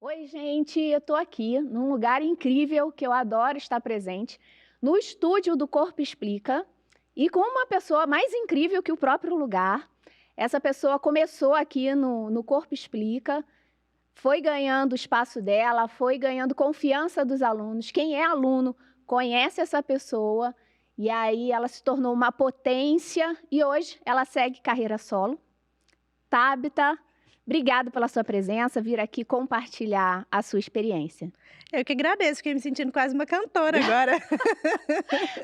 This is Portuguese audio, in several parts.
Oi, gente, eu tô aqui num lugar incrível que eu adoro estar presente, no estúdio do Corpo Explica, e com uma pessoa mais incrível que o próprio lugar. Essa pessoa começou aqui no Corpo Explica, foi ganhando o espaço dela, foi ganhando confiança dos alunos. Quem é aluno conhece essa pessoa, e aí ela se tornou uma potência, e hoje ela segue carreira solo. Tabita, obrigada pela sua presença, vir aqui compartilhar a sua experiência. Eu que agradeço, fiquei me sentindo quase uma cantora agora.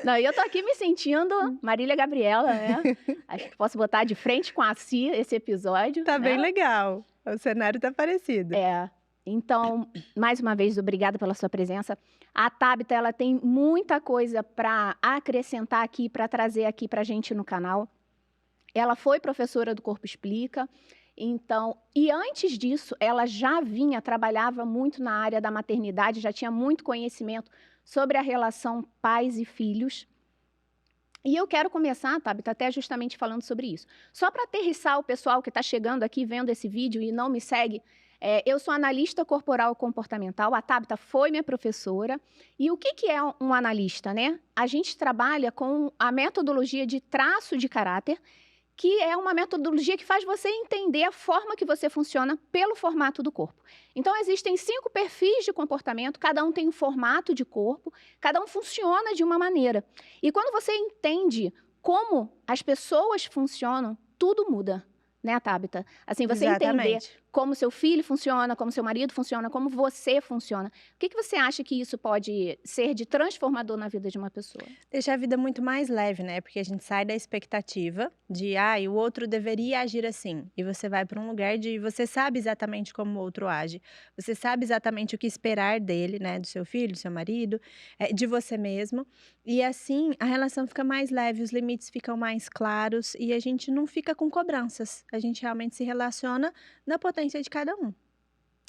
Não, e eu tô aqui me sentindo Marília Gabriela, né? Acho que posso botar de frente com a Si esse episódio, Tá bem né? legal, o cenário tá parecido. É. Então, mais uma vez, obrigada pela sua presença. A Tabita, ela tem muita coisa para acrescentar aqui, para trazer aqui para a gente no canal. Ela foi professora do Corpo Explica, então, e antes disso, ela já trabalhava muito na área da maternidade, já tinha muito conhecimento sobre a relação pais e filhos. E eu quero começar, Tabita, até justamente falando sobre isso. Só para aterrissar o pessoal que está chegando aqui, vendo esse vídeo e não me segue, eu sou analista corporal comportamental, a Tabita foi minha professora. E o que é um analista, né? A gente trabalha com a metodologia de traço de caráter, que é uma metodologia que faz você entender a forma que você funciona pelo formato do corpo. Então, existem 5 perfis de comportamento, cada um tem um formato de corpo, cada um funciona de uma maneira. E quando você entende como as pessoas funcionam, tudo muda, né, Tabita? Assim, você entender Exatamente. como seu filho funciona, como seu marido funciona, como você funciona. O que você acha que isso pode ser de transformador na vida de uma pessoa? Deixa a vida muito mais leve, né, porque a gente sai da expectativa de: "Ai, o outro deveria agir assim", e você vai para um lugar de você sabe exatamente como o outro age, você sabe exatamente o que esperar dele, né, do seu filho, do seu marido, de você mesmo, e assim a relação fica mais leve, os limites ficam mais claros e a gente não fica com cobranças, a gente realmente se relaciona na potência de cada um.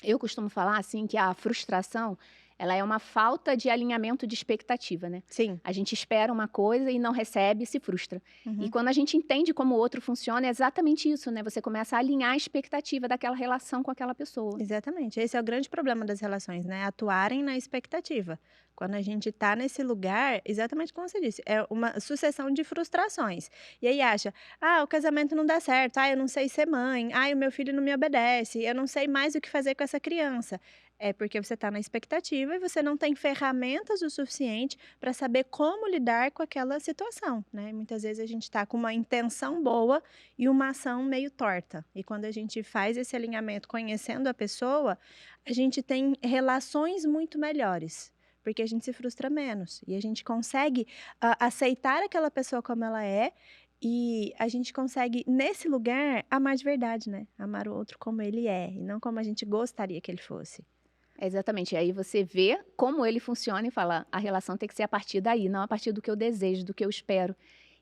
Eu costumo falar, assim, que a frustração, ela é uma falta de alinhamento de expectativa, né. Sim. A gente espera uma coisa e não recebe e se frustra. E Uhum. quando a gente entende como o outro funciona, é exatamente isso, né, você começa a alinhar a expectativa daquela relação com aquela pessoa. Exatamente, esse é o grande problema das relações, né, atuarem na expectativa. Quando a gente tá nesse lugar, exatamente como você disse, é uma sucessão de frustrações. E aí acha: "Ah, o casamento não dá certo. Ah, eu não sei ser mãe. Ah, o meu filho não me obedece. Eu não sei mais o que fazer com essa criança". É porque você tá na expectativa e você não tem ferramentas o suficiente para saber como lidar com aquela situação, né. Muitas vezes a gente tá com uma intenção boa e uma ação meio torta. E quando a gente faz esse alinhamento conhecendo a pessoa, a gente tem relações muito melhores, porque a gente se frustra menos e a gente consegue, aceitar aquela pessoa como ela é, e a gente consegue, nesse lugar, amar de verdade, né, amar o outro como ele é e não como a gente gostaria que ele fosse. Exatamente, aí você vê como ele funciona e fala: "A relação tem que ser a partir daí, não a partir do que eu desejo, do que eu espero".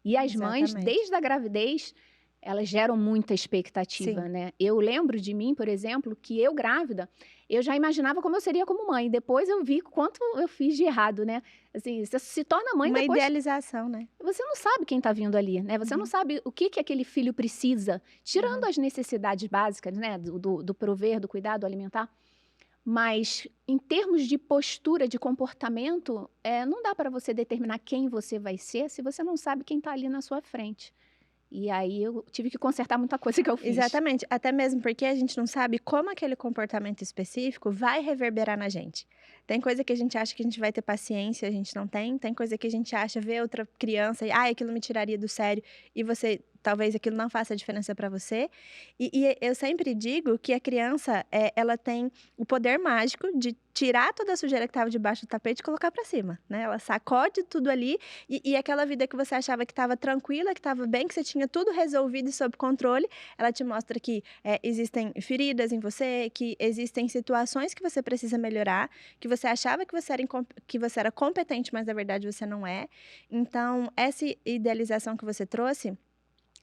E as mães, Exatamente. desde a gravidez, elas geram muita expectativa, Sim. né. Eu lembro de mim, por exemplo, que eu grávida, eu já imaginava como eu seria como mãe, depois eu vi quanto eu fiz de errado, né. Assim, você se torna mãe, Uma depois idealização, né. você não sabe quem está vindo ali, né, você não Uhum, sabe o que aquele filho precisa, tirando uhum. as necessidades básicas, né, do prover, do cuidado alimentar. Mas, em termos de postura, de comportamento, não dá para você determinar quem você vai ser, se você não sabe quem está ali na sua frente. E aí eu tive que consertar muita coisa que eu fiz. Exatamente, até mesmo porque a gente não sabe como aquele comportamento específico vai reverberar na gente. Tem coisa que a gente acha que a gente vai ter paciência, a gente não tem. Tem coisa que a gente acha, vê outra criança e, ai, aquilo me tiraria do sério, e você talvez aquilo não faça diferença para você. E eu sempre digo que a criança, ela tem o poder mágico de tirar toda a sujeira que estava debaixo do tapete e colocar para cima, né. Ela sacode tudo ali, e aquela vida que você achava que estava tranquila, que estava bem, que você tinha tudo resolvido e sob controle, ela te mostra que, existem feridas em você, que existem situações que você precisa melhorar, que você achava que você era competente, mas na verdade você não é. Então, essa idealização que você trouxe,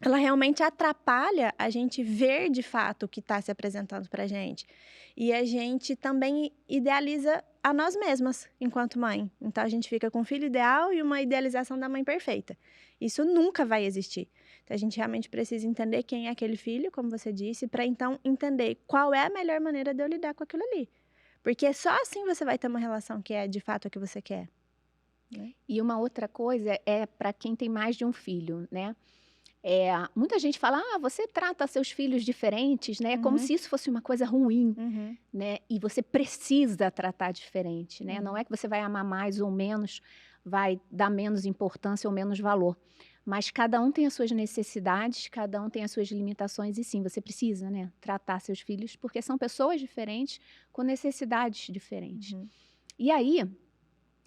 ela realmente atrapalha a gente ver de fato o que está se apresentando pra gente. E a gente também idealiza a nós mesmas enquanto mãe. Então a gente fica com o filho ideal e uma idealização da mãe perfeita. Isso nunca vai existir. Então a gente realmente precisa entender quem é aquele filho, como você disse, para então entender qual é a melhor maneira de eu lidar com aquilo ali. Porque só assim você vai ter uma relação que é de fato a que você quer. Né? E uma outra coisa é para quem tem mais de um filho, né? Muita gente fala, você trata seus filhos diferentes, né? Como se isso fosse uma coisa ruim, né? E você precisa tratar diferente, né? Não é que você vai amar mais ou menos, vai dar menos importância ou menos valor. Mas cada um tem as suas necessidades, cada um tem as suas limitações e sim, você precisa, né? Tratar seus filhos, porque são pessoas diferentes com necessidades diferentes. E aí,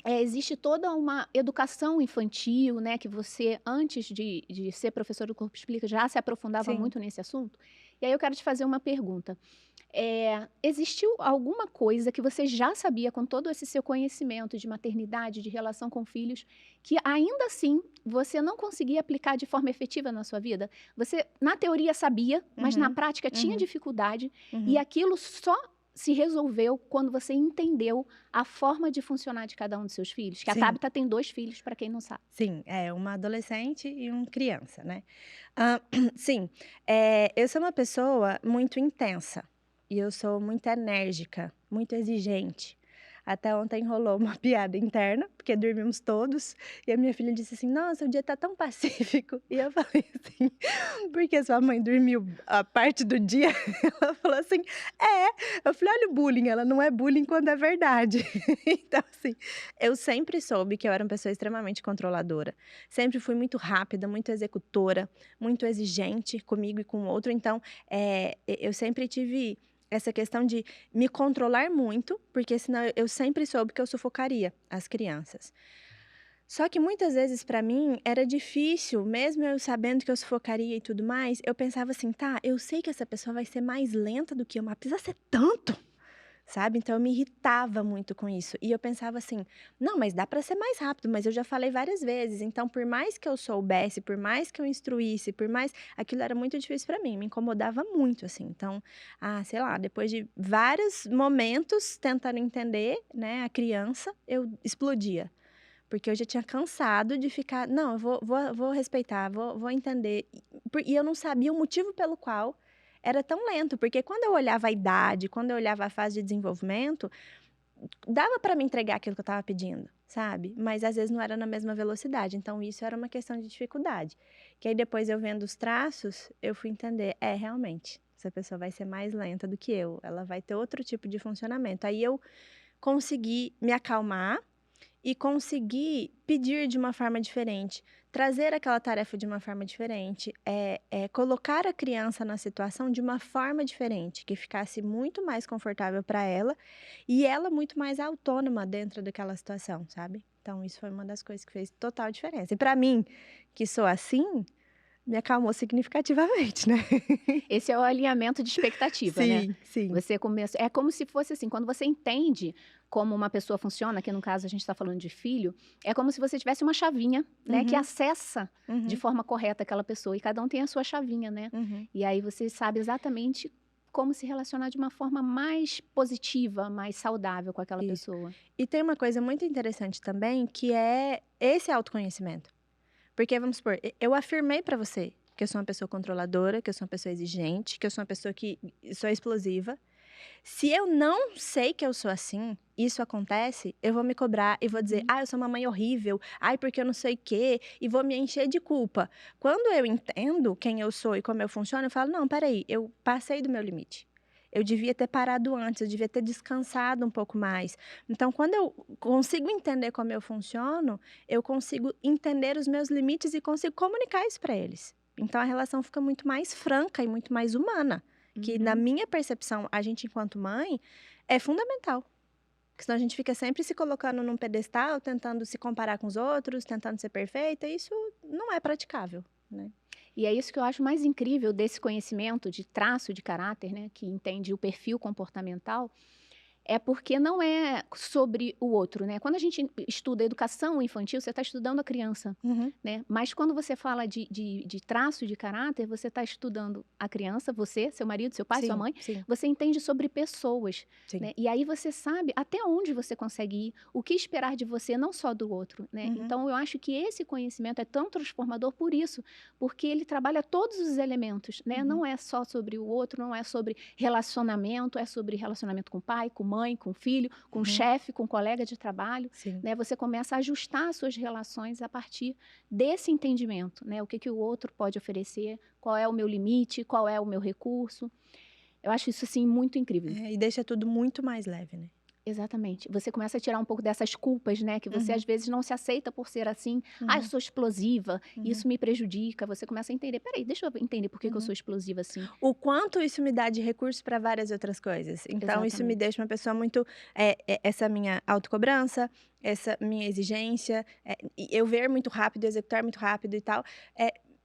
existe toda uma educação infantil, né, que você, antes de ser professora do Corpo Explica, já se aprofundava Sim. muito nesse assunto. E aí eu quero te fazer uma pergunta. Existiu alguma coisa que você já sabia com todo esse seu conhecimento de maternidade, de relação com filhos, que ainda assim você não conseguia aplicar de forma efetiva na sua vida? Você, na teoria, sabia, mas na prática tinha dificuldade, e aquilo só se resolveu quando você entendeu a forma de funcionar de cada um dos seus filhos? Que a Sim. Tabita tem 2 filhos, para quem não sabe. Sim, uma adolescente e uma criança, né? Sim, eu sou uma pessoa muito intensa e eu sou muito enérgica, muito exigente. Até ontem rolou uma piada interna, porque dormimos todos, e a minha filha disse assim: Nossa, o dia tá tão pacífico. E eu falei assim: Porque sua mãe dormiu a parte do dia? Ela falou assim: Eu falei: Olha o bullying, ela não é bullying quando é verdade. Então, assim, eu sempre soube que eu era uma pessoa extremamente controladora. Sempre fui muito rápida, muito executora, muito exigente comigo e com o outro. Então, eu sempre tive essa questão de me controlar muito, porque senão eu sempre soube que eu sufocaria as crianças. Só que muitas vezes para mim era difícil, mesmo eu sabendo que eu sufocaria e tudo mais, eu pensava assim, tá, eu sei que essa pessoa vai ser mais lenta do que eu, mas precisa ser tanto, sabe? Então eu me irritava muito com isso. E eu pensava assim, não, mas dá para ser mais rápido, mas eu já falei várias vezes. Então, por mais que eu soubesse, por mais que eu instruísse, por mais, aquilo era muito difícil para mim, me incomodava muito assim. Então, sei lá, depois de vários momentos tentando entender, né, a criança, eu explodia. Porque eu já tinha cansado de ficar, não, eu vou respeitar, vou entender. E eu não sabia o motivo pelo qual era tão lento, porque quando eu olhava a idade, quando eu olhava a fase de desenvolvimento, dava para me entregar aquilo que eu estava pedindo, sabe? Mas às vezes não era na mesma velocidade, então isso era uma questão de dificuldade. Que aí depois eu vendo os traços, eu fui entender, realmente, essa pessoa vai ser mais lenta do que eu, ela vai ter outro tipo de funcionamento. Aí eu consegui me acalmar e conseguir pedir de uma forma diferente, trazer aquela tarefa de uma forma diferente, colocar a criança na situação de uma forma diferente, que ficasse muito mais confortável para ela e ela muito mais autônoma dentro daquela situação, sabe? Então, isso foi uma das coisas que fez total diferença. E para mim, que sou assim, me acalmou significativamente, né? Esse é o alinhamento de expectativa, né? Sim, sim. Você começa, é como se fosse assim, quando você entende como uma pessoa funciona, que no caso a gente está falando de filho, é como se você tivesse uma chavinha, né, que acessa de forma correta aquela pessoa, e cada um tem a sua chavinha, né? E aí você sabe exatamente como se relacionar de uma forma mais positiva, mais saudável com aquela pessoa. E tem uma coisa muito interessante também, que é esse autoconhecimento. Porque, vamos supor, eu afirmei pra você que eu sou uma pessoa controladora, que eu sou uma pessoa exigente, que eu sou uma pessoa que sou explosiva. Se eu não sei que eu sou assim, isso acontece, eu vou me cobrar e vou dizer, eu sou uma mãe horrível, porque eu não sei o quê, e vou me encher de culpa. Quando eu entendo quem eu sou e como eu funciono, eu falo, não, peraí, eu passei do meu limite. Eu devia ter parado antes, eu devia ter descansado um pouco mais. Então, quando eu consigo entender como eu funciono, eu consigo entender os meus limites e consigo comunicar isso para eles. Então, a relação fica muito mais franca e muito mais humana. Que, na minha percepção, a gente, enquanto mãe, é fundamental. Porque senão a gente fica sempre se colocando num pedestal, tentando se comparar com os outros, tentando ser perfeita, e isso não é praticável, né? E é isso que eu acho mais incrível desse conhecimento de traço de caráter, né, que entende o perfil comportamental, é porque não é sobre o outro, né? Quando a gente estuda educação infantil, você está estudando a criança, né? Mas quando você fala de traço de caráter, você está estudando a criança, você, seu marido, seu pai, sua mãe, você entende sobre pessoas, né? E aí você sabe até onde você consegue ir, o que esperar de você, não só do outro, né? Então, eu acho que esse conhecimento é tão transformador por isso, porque ele trabalha todos os elementos, né? Não é só sobre o outro, não é sobre relacionamento, é sobre relacionamento com o pai, com mãe, com o filho, com o Uhum. chefe, com o colega de trabalho, Sim. né? Você começa a ajustar as suas relações a partir desse entendimento, né? O que o outro pode oferecer, qual é o meu limite, qual é o meu recurso. Eu acho isso, assim, muito incrível. E deixa tudo muito mais leve, né? Exatamente. Você começa a tirar um pouco dessas culpas, né? Que você, às vezes, não se aceita por ser assim. Ah, eu sou explosiva, isso me prejudica. Você começa a entender, peraí, deixa eu entender por que eu sou explosiva assim. O quanto isso me dá de recurso para várias outras coisas. Então, isso me Exatamente. deixa uma pessoa muito. Essa minha autocobrança, essa minha exigência, e eu ver muito rápido, executar muito rápido e tal,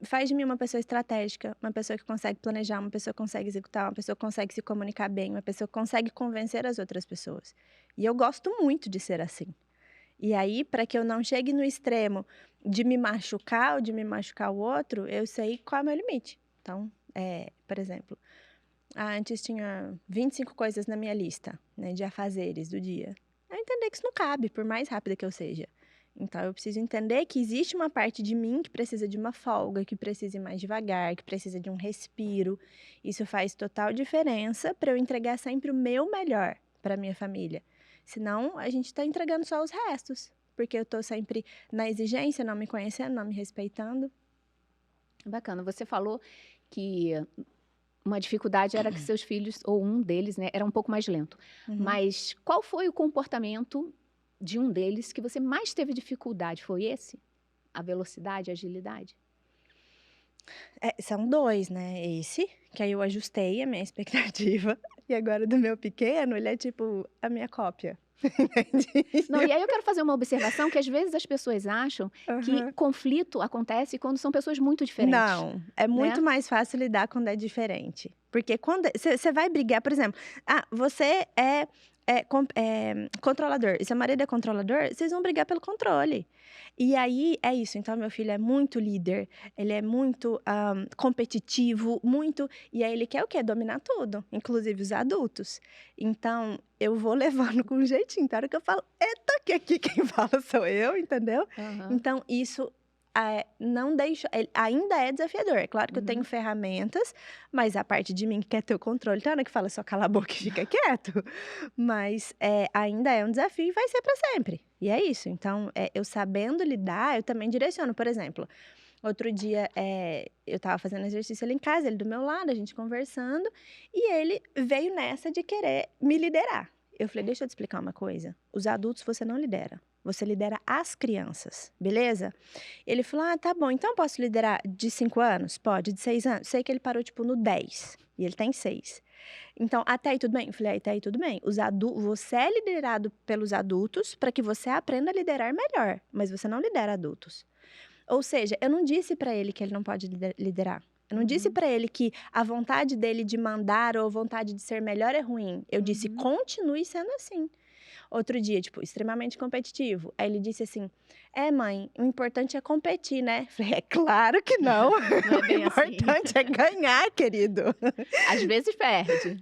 faz de mim uma pessoa estratégica, uma pessoa que consegue planejar, uma pessoa que consegue executar, uma pessoa que consegue se comunicar bem, uma pessoa que consegue convencer as outras pessoas. E eu gosto muito de ser assim. E aí, para que eu não chegue no extremo de me machucar ou de me machucar o outro, eu sei qual é o meu limite. Então, por exemplo, antes tinha 25 coisas na minha lista, né, de afazeres do dia. Eu entender que isso não cabe, por mais rápida que eu seja. Então, eu preciso entender que existe uma parte de mim que precisa de uma folga, que precisa ir mais devagar, que precisa de um respiro. Isso faz total diferença para eu entregar sempre o meu melhor para minha família. Senão, a gente está entregando só os restos, porque eu estou sempre na exigência, não me conhecendo, não me respeitando. Bacana. Você falou que uma dificuldade era que seus filhos, ou um deles, né, era um pouco mais lento. Mas qual foi o comportamento de um deles que você mais teve dificuldade? Foi esse? A velocidade, a agilidade? São 2, né, esse, que aí eu ajustei a minha expectativa, e agora do meu pequeno, ele é tipo a minha cópia, entende? Não, e aí eu quero fazer uma observação que às vezes as pessoas acham que Aham. conflito acontece quando são pessoas muito diferentes, Não, é muito né? mais fácil lidar quando é diferente, porque quando você vai brigar, por exemplo, você é controlador e seu marido é controlador, vocês vão brigar pelo controle. E aí, é isso, então meu filho é muito líder, ele é muito, competitivo, muito e aí ele quer o quê? Dominar tudo, inclusive os adultos. Então, eu vou levando com um jeitinho, tem hora que eu falo: "Eita, que aqui quem fala sou eu", entendeu? Aham. Então isso, não deixa ainda é desafiador. É claro que eu tenho Uhum. ferramentas, mas a parte de mim que quer ter o controle, tem hora que fala: "Só cala a boca e fica quieto". Mas, ainda é um desafio e vai ser para sempre. E é isso, então, eu sabendo lidar, eu também direciono. Por exemplo, outro dia, eu estava fazendo exercício ali em casa, ele do meu lado, a gente conversando, e ele veio nessa de querer me liderar. Eu falei: "Deixa eu te explicar uma coisa, os adultos você não lidera, você lidera as crianças, beleza?". Ele falou: "Ah, tá bom, então eu posso liderar de 5 anos? Pode, de 6 anos?". Sei que ele parou, tipo, no 10, e ele tem 6. Então, até aí tudo bem? Eu falei: "Até aí tudo bem. Você é liderado pelos adultos para que você aprenda a liderar melhor, mas você não lidera adultos". Ou seja, eu não disse para ele que ele não pode liderar. Eu não disse Uhum. para ele que a vontade dele de mandar ou a vontade de ser melhor é ruim. Eu disse: Uhum. "Continue sendo assim". Outro dia, tipo, extremamente competitivo. Aí ele disse assim: "É, mãe, o importante é competir, né?". Falei: "É claro que não. Não é O bem assim. importante é ganhar, querido". Às vezes perde.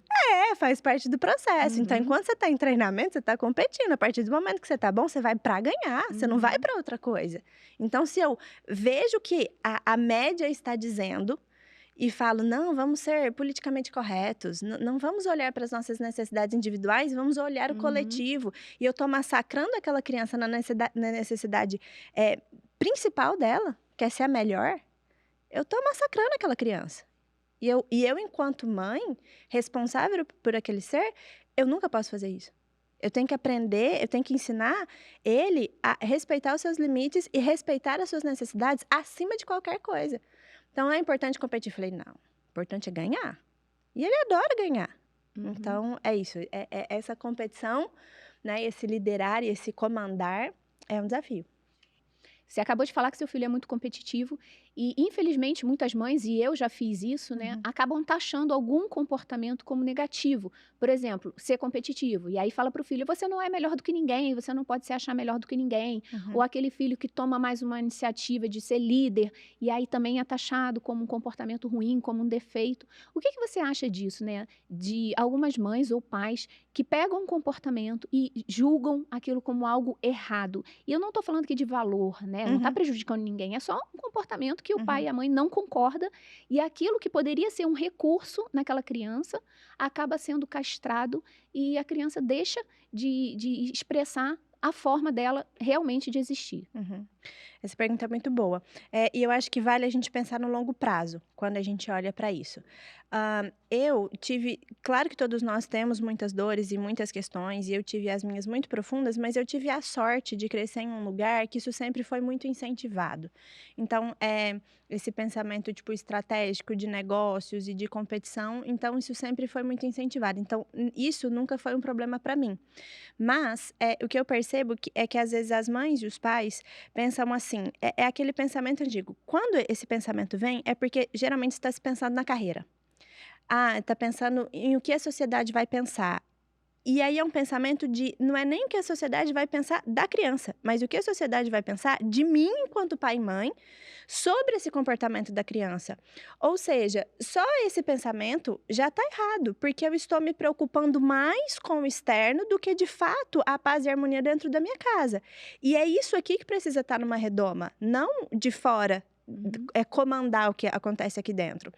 Faz parte do processo. Então, Uhum. enquanto você está em treinamento, você está competindo. A partir do momento que você está bom, você vai para ganhar, você não vai Uhum. para outra coisa. Então, se eu vejo que a média está dizendo e falo: "Não, vamos ser politicamente corretos, não vamos olhar para as nossas necessidades individuais, vamos olhar o Uhum. coletivo", e eu estou massacrando aquela criança na necessidade, principal dela, que é ser a melhor, eu estou massacrando aquela criança. E eu, enquanto mãe, responsável por aquele ser, eu nunca posso fazer isso. Eu tenho que aprender, eu tenho que ensinar ele a respeitar os seus limites e respeitar as suas necessidades acima de qualquer coisa. Então, é importante competir. Eu falei: "Não, o importante é ganhar". E ele adora ganhar. Uhum. Então, é isso. Essa competição, né, esse liderar e esse comandar é um desafio. Você acabou de falar que seu filho é muito competitivo e, infelizmente, muitas mães, e eu já fiz isso, né, Uhum. acabam taxando algum comportamento como negativo. Por exemplo, ser competitivo. E aí fala para o filho: você não é melhor do que ninguém, você não pode se achar melhor do que ninguém. Ou Uhum. aquele filho que toma mais uma iniciativa de ser líder e aí também é taxado como um comportamento ruim, como um defeito. O que você acha disso, né? De algumas mães ou pais que pegam um comportamento e julgam aquilo como algo errado. E eu não estou falando aqui de valor, né? Não está Uhum. prejudicando ninguém, é só um comportamento porque o pai e a mãe não concordam e aquilo que poderia ser um recurso naquela criança acaba sendo castrado e a criança deixa de expressar a forma dela realmente de existir. Essa pergunta é muito boa. E eu acho que vale a gente pensar no longo prazo, quando a gente olha para isso. Eu tive, claro que todos nós temos muitas dores e muitas questões, e eu tive as minhas muito profundas, mas eu tive a sorte de crescer em um lugar que isso sempre foi muito incentivado. Então, esse pensamento, tipo, estratégico de negócios e de competição, então isso sempre foi muito incentivado. Então, isso nunca foi um problema para mim. Mas, o que eu percebo é que às vezes as mães e os pais pensam assim, é aquele pensamento antigo. Quando esse pensamento vem, é porque geralmente está se pensando na carreira. Está pensando em o que a sociedade vai pensar. E aí é um pensamento de, não é nem o que a sociedade vai pensar da criança, mas o que a sociedade vai pensar de mim enquanto pai e mãe sobre esse comportamento da criança. Ou seja, só esse pensamento já está errado, porque eu estou me preocupando mais com o externo do que de fato a paz e a harmonia dentro da minha casa. E é isso aqui que precisa estar numa redoma, não de fora, comandar o que acontece aqui dentro.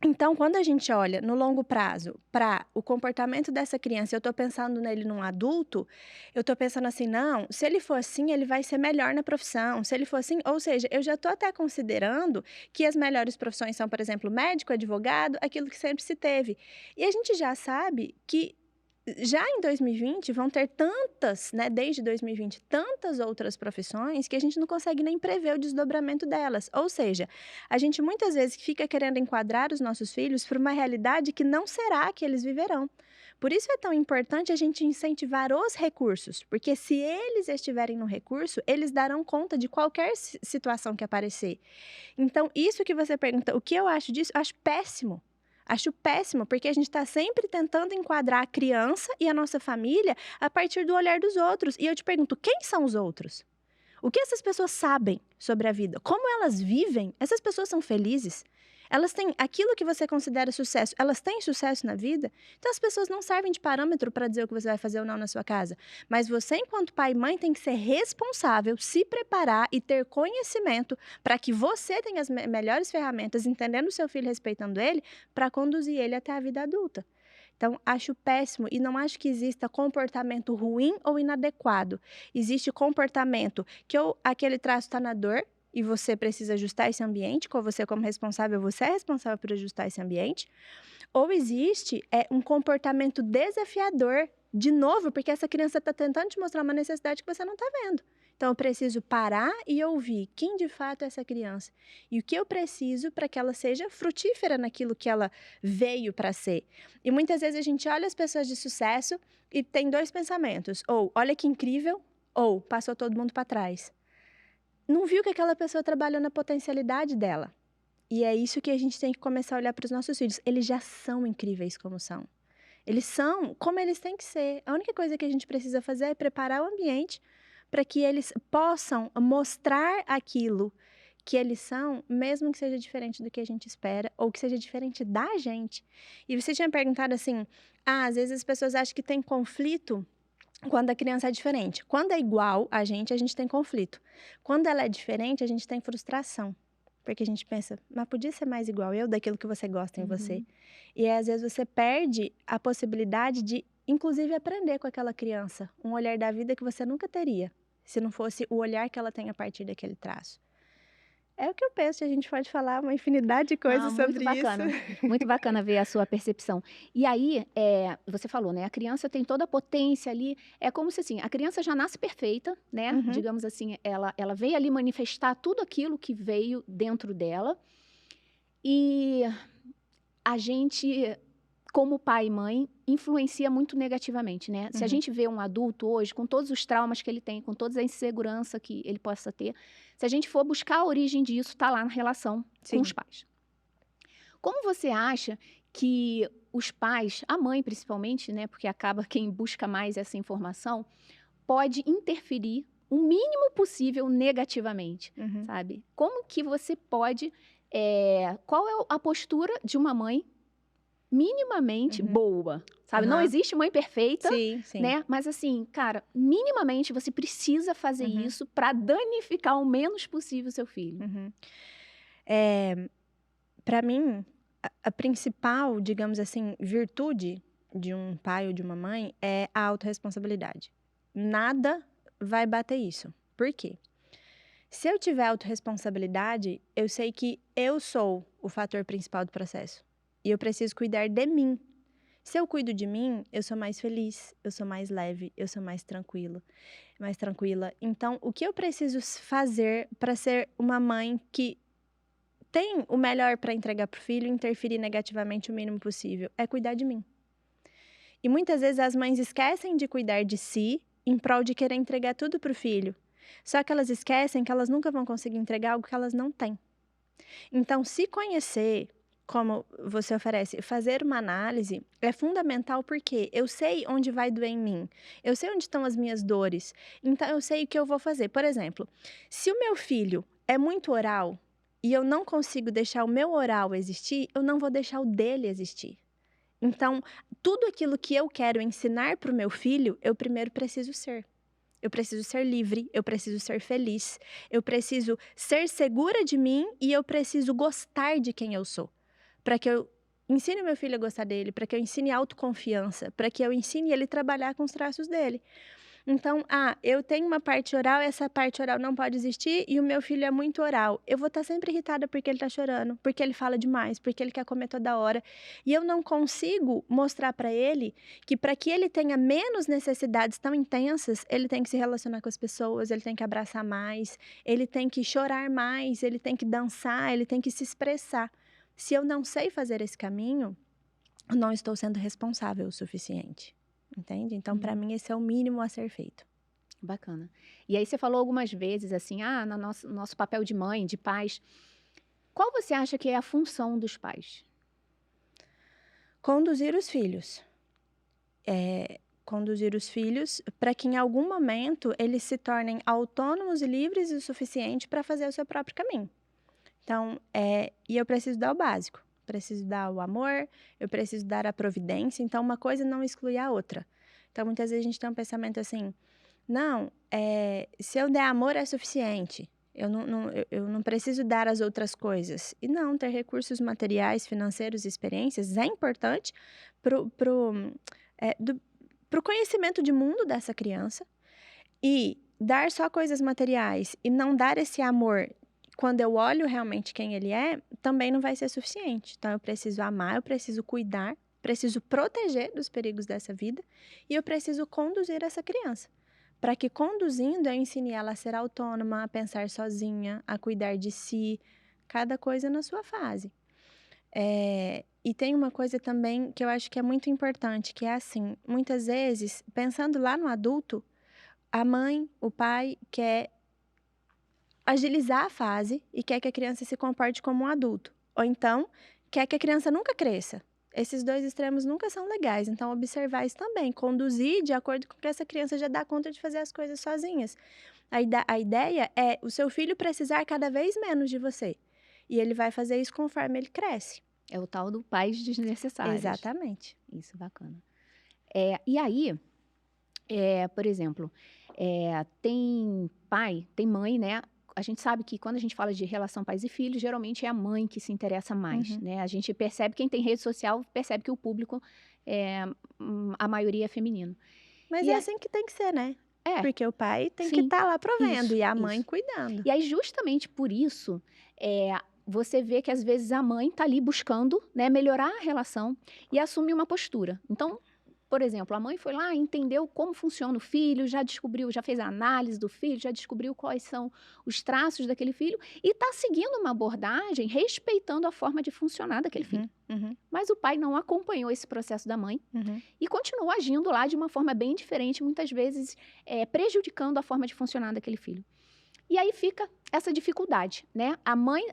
Então, quando a gente olha no longo prazo para o comportamento dessa criança, eu estou pensando nele num adulto, eu estou pensando assim, não, se ele for assim, ele vai ser melhor na profissão. Se ele for assim, ou seja, eu já estou até considerando que as melhores profissões são, por exemplo, médico, advogado, aquilo que sempre se teve. E a gente já sabe que já em 2020 vão ter tantas, né, desde 2020, tantas outras profissões que a gente não consegue nem prever o desdobramento delas. Ou seja, a gente muitas vezes fica querendo enquadrar os nossos filhos para uma realidade que não será que eles viverão. Por isso é tão importante a gente incentivar os recursos, porque se eles estiverem no recurso, eles darão conta de qualquer situação que aparecer. Então, isso que você pergunta, o que eu acho disso? Eu acho péssimo. Acho péssimo, porque a gente está sempre tentando enquadrar a criança e a nossa família a partir do olhar dos outros. E eu te pergunto, quem são os outros? O que essas pessoas sabem sobre a vida? Como elas vivem? Essas pessoas são felizes? Elas têm aquilo que você considera sucesso, elas têm sucesso na vida? Então as pessoas não servem de parâmetro para dizer o que você vai fazer ou não na sua casa. Mas você, enquanto pai e mãe, tem que ser responsável, se preparar e ter conhecimento para que você tenha as melhores ferramentas, entendendo o seu filho, respeitando ele, para conduzir ele até a vida adulta. Então, acho péssimo e não acho que exista comportamento ruim ou inadequado. Existe comportamento que aquele traço está na dor, e você precisa ajustar esse ambiente, com você como responsável, você é responsável por ajustar esse ambiente. Ou existe um comportamento desafiador, de novo, porque essa criança está tentando te mostrar uma necessidade que você não está vendo. Então, eu preciso parar e ouvir quem de fato é essa criança. E o que eu preciso para que ela seja frutífera naquilo que ela veio para ser. E muitas vezes a gente olha as pessoas de sucesso e tem dois pensamentos. Ou, olha que incrível, ou, passou todo mundo para trás. Não viu que aquela pessoa trabalhou na potencialidade dela. E é isso que a gente tem que começar a olhar para os nossos filhos. Eles já são incríveis como são. Eles são como eles têm que ser. A única coisa que a gente precisa fazer é preparar o ambiente para que eles possam mostrar aquilo que eles são, mesmo que seja diferente do que a gente espera, ou que seja diferente da gente. E você tinha perguntado assim, às vezes as pessoas acham que tem conflito quando a criança é diferente. Quando é igual a gente tem conflito. Quando ela é diferente, a gente tem frustração. Porque a gente pensa, mas podia ser mais igual eu, daquilo que você gosta em você. E às vezes você perde a possibilidade de, inclusive, aprender com aquela criança. Um olhar da vida que você nunca teria, se não fosse o olhar que ela tem a partir daquele traço. É o que eu penso, a gente pode falar uma infinidade de coisas sobre bacana, isso. Muito bacana ver a sua percepção. E aí, você falou, né? A criança tem toda a potência ali. É como se assim, a criança já nasce perfeita, né? Digamos assim, ela veio ali manifestar tudo aquilo que veio dentro dela. E a gente, como pai e mãe, influencia muito negativamente, né? Se a gente vê um adulto hoje, com todos os traumas que ele tem, com toda a insegurança que ele possa ter, se a gente for buscar a origem disso, está lá na relação com os pais. Como você acha que os pais, a mãe principalmente, né? Porque acaba quem busca mais essa informação, pode interferir o mínimo possível negativamente, sabe? Como que você pode... qual é a postura de uma mãe minimamente Uhum. boa, sabe? Não Aham. existe mãe perfeita, Sim, sim. né? Mas assim, cara, minimamente você precisa fazer Uhum. isso para danificar o menos possível o seu filho. Uhum. Para mim, a principal, digamos assim, virtude de um pai ou de uma mãe é a autorresponsabilidade. Nada vai bater isso. Por quê? Se eu tiver autorresponsabilidade, eu sei que eu sou o fator principal do processo. E eu preciso cuidar de mim. Se eu cuido de mim, eu sou mais feliz, eu sou mais leve, eu sou mais tranquila. Então, o que eu preciso fazer para ser uma mãe que tem o melhor para entregar para o filho e interferir negativamente o mínimo possível? É cuidar de mim. E muitas vezes as mães esquecem de cuidar de si em prol de querer entregar tudo para o filho. Só que elas esquecem que elas nunca vão conseguir entregar algo que elas não têm. Então, se conhecer, como você oferece, fazer uma análise é fundamental porque eu sei onde vai doer em mim, eu sei onde estão as minhas dores, então eu sei o que eu vou fazer. Por exemplo, se o meu filho é muito oral e eu não consigo deixar o meu oral existir, eu não vou deixar o dele existir. Então, tudo aquilo que eu quero ensinar para o meu filho, eu primeiro preciso ser. Eu preciso ser livre, eu preciso ser feliz, eu preciso ser segura de mim e eu preciso gostar de quem eu sou. Para que eu ensine meu filho a gostar dele, para que eu ensine autoconfiança, para que eu ensine ele a trabalhar com os traços dele. Então, eu tenho uma parte oral, essa parte oral não pode existir e o meu filho é muito oral. Eu vou estar sempre irritada porque ele está chorando, porque ele fala demais, porque ele quer comer toda hora. E eu não consigo mostrar para ele que para que ele tenha menos necessidades tão intensas, ele tem que se relacionar com as pessoas, ele tem que abraçar mais, ele tem que chorar mais, ele tem que dançar, ele tem que se expressar. Se eu não sei fazer esse caminho, eu não estou sendo responsável o suficiente. Entende? Então, para mim, esse é o mínimo a ser feito. Bacana. E aí você falou algumas vezes assim, no nosso papel de mãe, de pais. Qual você acha que é a função dos pais? Conduzir os filhos. Conduzir os filhos para que em algum momento eles se tornem autônomos e livres o suficiente para fazer o seu próprio caminho. Então, e eu preciso dar o básico. Preciso dar o amor, eu preciso dar a providência. Então, uma coisa não exclui a outra. Então, muitas vezes a gente tem um pensamento assim, não, se eu der amor é suficiente. Eu não preciso dar as outras coisas. E não, ter recursos materiais, financeiros e experiências é importante pro conhecimento de mundo dessa criança. E dar só coisas materiais e não dar esse amor quando eu olho realmente quem ele é, também não vai ser suficiente. Então, eu preciso amar, eu preciso cuidar, preciso proteger dos perigos dessa vida e eu preciso conduzir essa criança. Para que conduzindo eu ensine ela a ser autônoma, a pensar sozinha, a cuidar de si, cada coisa na sua fase. E tem uma coisa também que eu acho que é muito importante, que é assim, muitas vezes, pensando lá no adulto, a mãe, o pai quer agilizar a fase e quer que a criança se comporte como um adulto. Ou então, quer que a criança nunca cresça. Esses dois extremos nunca são legais. Então, observar isso também. Conduzir de acordo com que essa criança já dá conta de fazer as coisas sozinhas. A ideia é o seu filho precisar cada vez menos de você. E ele vai fazer isso conforme ele cresce. É o tal do pais desnecessários. Exatamente. Isso, bacana. E aí, por exemplo, tem pai, tem mãe, né? A gente sabe que quando a gente fala de relação pais e filhos, geralmente é a mãe que se interessa mais, né? A gente percebe, quem tem rede social, percebe que o público, a maioria é feminino. Mas é assim que tem que ser, né? Porque o pai tem que sim, estar lá provendo isso, e a mãe isso. cuidando. E aí, justamente por isso, você vê que às vezes a mãe está ali buscando, né, melhorar a relação e assumir uma postura. Então, por exemplo, a mãe foi lá, entendeu como funciona o filho, já descobriu, já fez a análise do filho, já descobriu quais são os traços daquele filho e está seguindo uma abordagem respeitando a forma de funcionar daquele filho. Mas o pai não acompanhou esse processo da mãe e continuou agindo lá de uma forma bem diferente, muitas vezes prejudicando a forma de funcionar daquele filho. E aí fica essa dificuldade, né? A mãe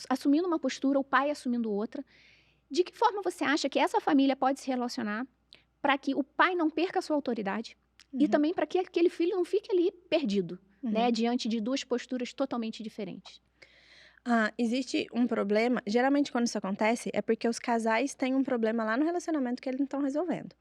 assumindo uma postura, o pai assumindo outra. De que forma você acha que essa família pode se relacionar para que o pai não perca a sua autoridade e também para que aquele filho não fique ali perdido, né? Diante de duas posturas totalmente diferentes? Ah, existe um problema, geralmente quando isso acontece é porque os casais têm um problema lá no relacionamento que eles não estão resolvendo.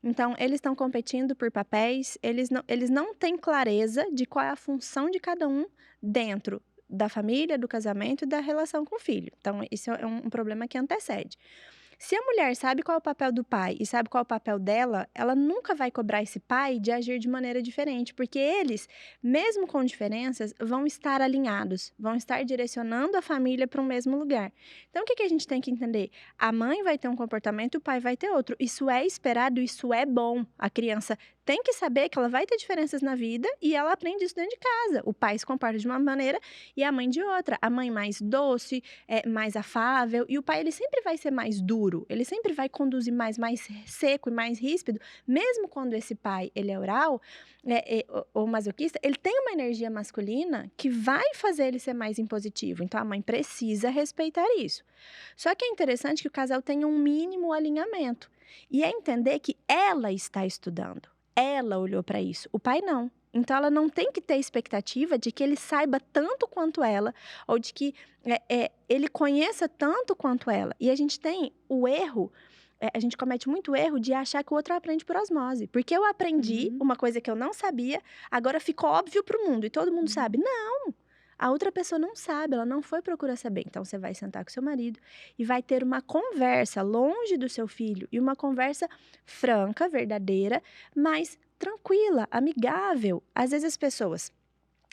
Então, eles estão competindo por papéis, eles não têm clareza de qual é a função de cada um dentro da família, do casamento e da relação com o filho. Então, isso é um problema que antecede. Se a mulher sabe qual é o papel do pai e sabe qual é o papel dela, ela nunca vai cobrar esse pai de agir de maneira diferente, porque eles, mesmo com diferenças, vão estar alinhados, vão estar direcionando a família para um mesmo lugar. Então, o que a gente tem que entender? A mãe vai ter um comportamento, o pai vai ter outro. Isso é esperado, isso é bom. A criança tem que saber que ela vai ter diferenças na vida e ela aprende isso dentro de casa. O pai se comporta de uma maneira e a mãe de outra. A mãe mais doce, mais afável, e o pai ele sempre vai ser mais duro, ele sempre vai conduzir mais seco e mais ríspido, mesmo quando esse pai ele é oral, ou masoquista, ele tem uma energia masculina que vai fazer ele ser mais impositivo, então a mãe precisa respeitar isso. Só que é interessante que o casal tenha um mínimo alinhamento, e é entender que ela está estudando, ela olhou para isso, o pai não. Então, ela não tem que ter expectativa de que ele saiba tanto quanto ela, ou de que ele conheça tanto quanto ela. E a gente tem o erro, a gente comete muito erro de achar que o outro aprende por osmose. Porque eu aprendi uma coisa que eu não sabia, agora ficou óbvio para o mundo e todo mundo sabe. Não! A outra pessoa não sabe, ela não foi procurar saber. Então, você vai sentar com seu marido e vai ter uma conversa longe do seu filho, e uma conversa franca, verdadeira, mas tranquila, amigável. Às vezes as pessoas,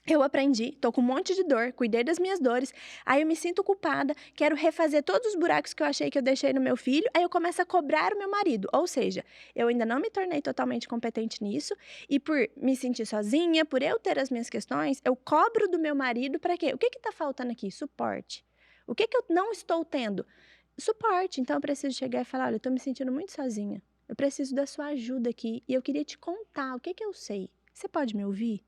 eu aprendi, tô com um monte de dor, cuidei das minhas dores, aí eu me sinto culpada, quero refazer todos os buracos que eu achei que eu deixei no meu filho, aí eu começo a cobrar o meu marido. Ou seja, eu ainda não me tornei totalmente competente nisso, e por me sentir sozinha, por eu ter as minhas questões, eu cobro do meu marido para quê? O que tá faltando aqui? Suporte. O que eu não estou tendo? Suporte. Então eu preciso chegar e falar, olha, eu tô me sentindo muito sozinha. Eu preciso da sua ajuda aqui e eu queria te contar o que eu sei. Você pode me ouvir?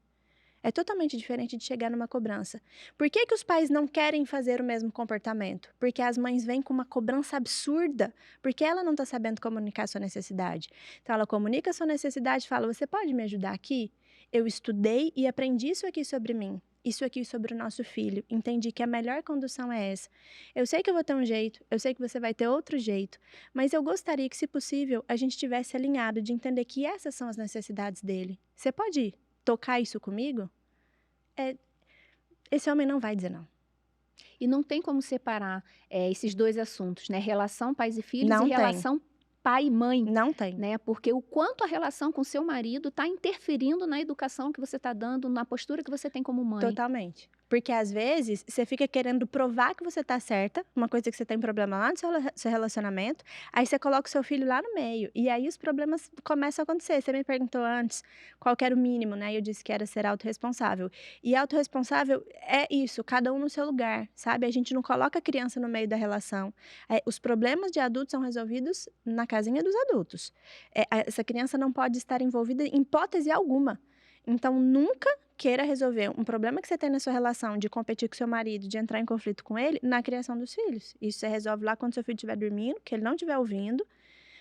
É totalmente diferente de chegar numa cobrança. Por que os pais não querem fazer o mesmo comportamento? Porque as mães vêm com uma cobrança absurda, porque ela não está sabendo comunicar a sua necessidade. Então, ela comunica a sua necessidade e fala, você pode me ajudar aqui? Eu estudei e aprendi isso aqui sobre mim, isso aqui sobre o nosso filho. Entendi que a melhor condução é essa. Eu sei que eu vou ter um jeito, eu sei que você vai ter outro jeito, mas eu gostaria que, se possível, a gente tivesse alinhado de entender que essas são as necessidades dele. Você pode tocar isso comigo? Esse homem não vai dizer não. E não tem como separar esses dois assuntos, né? Relação pais e filhos Não e tem. relação pai e mãe, Não tem. né? Porque o quanto a relação com seu marido está interferindo na educação que você está dando, na postura que você tem como mãe. Totalmente. Porque às vezes você fica querendo provar que você tá certa, uma coisa que você tem problema lá no seu relacionamento, aí você coloca o seu filho lá no meio, e aí os problemas começam a acontecer. Você me perguntou antes qual que era o mínimo, né? Eu disse que era ser autorresponsável. E autorresponsável é isso, cada um no seu lugar, sabe? A gente não coloca a criança no meio da relação. Os problemas de adultos são resolvidos na casinha dos adultos. Essa criança não pode estar envolvida em hipótese alguma. Então, nunca queira resolver um problema que você tem na sua relação de competir com seu marido, de entrar em conflito com ele, na criação dos filhos. Isso você resolve lá quando seu filho estiver dormindo, que ele não estiver ouvindo,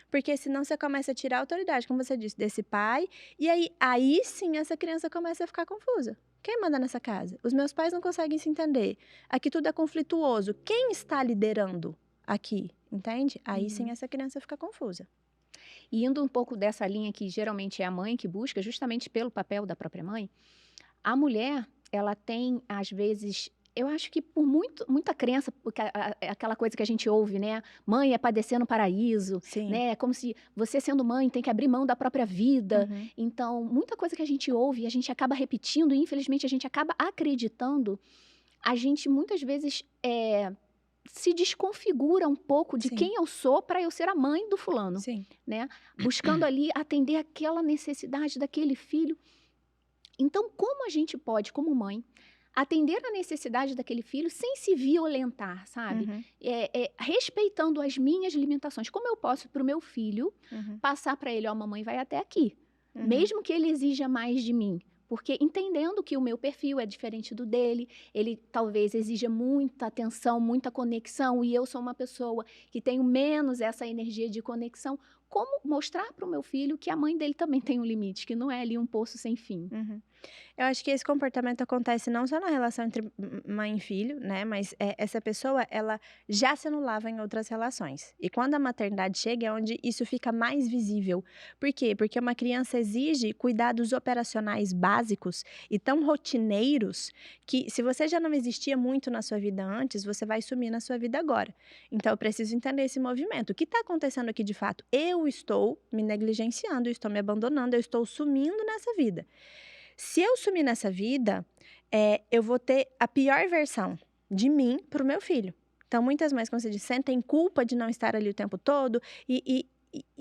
porque senão você começa a tirar a autoridade, como você disse, desse pai, e aí sim essa criança começa a ficar confusa. Quem manda nessa casa? Os meus pais não conseguem se entender. Aqui tudo é conflituoso. Quem está liderando aqui? Entende? Aí sim essa criança fica confusa. E indo um pouco dessa linha que geralmente é a mãe que busca, justamente pelo papel da própria mãe, a mulher, ela tem, às vezes, eu acho que por muita crença, porque aquela coisa que a gente ouve, né? Mãe é padecer no paraíso, Sim. né? É como se você sendo mãe tem que abrir mão da própria vida. Uhum. Então, muita coisa que a gente ouve, a gente acaba repetindo e, infelizmente, a gente acaba acreditando. A gente, muitas vezes, se desconfigura um pouco de Sim. quem eu sou para eu ser a mãe do fulano, Sim. né? Buscando ali atender aquela necessidade daquele filho. Então, como a gente pode, como mãe, atender a necessidade daquele filho sem se violentar, sabe? Uhum. Respeitando as minhas limitações. Como eu posso, para o meu filho, Uhum. passar para ele, ó, mamãe vai até aqui. Uhum. Mesmo que ele exija mais de mim. Porque entendendo que o meu perfil é diferente do dele, ele talvez exija muita atenção, muita conexão, e eu sou uma pessoa que tenho menos essa energia de conexão. como mostrar para o meu filho que a mãe dele também tem um limite, que não é ali um poço sem fim. Uhum. Eu acho que esse comportamento acontece não só na relação entre mãe e filho, né? Mas essa pessoa, ela já se anulava em outras relações. E quando a maternidade chega, é onde isso fica mais visível. Por quê? Porque uma criança exige cuidados operacionais básicos e tão rotineiros que, se você já não existia muito na sua vida antes, você vai sumir na sua vida agora. Então, eu preciso entender esse movimento. O que está acontecendo aqui de fato? Eu estou me negligenciando, eu estou me abandonando, eu estou sumindo nessa vida. Se eu sumir nessa vida, eu vou ter a pior versão de mim para o meu filho. Então, muitas mães, como você disse, sentem culpa de não estar ali o tempo todo e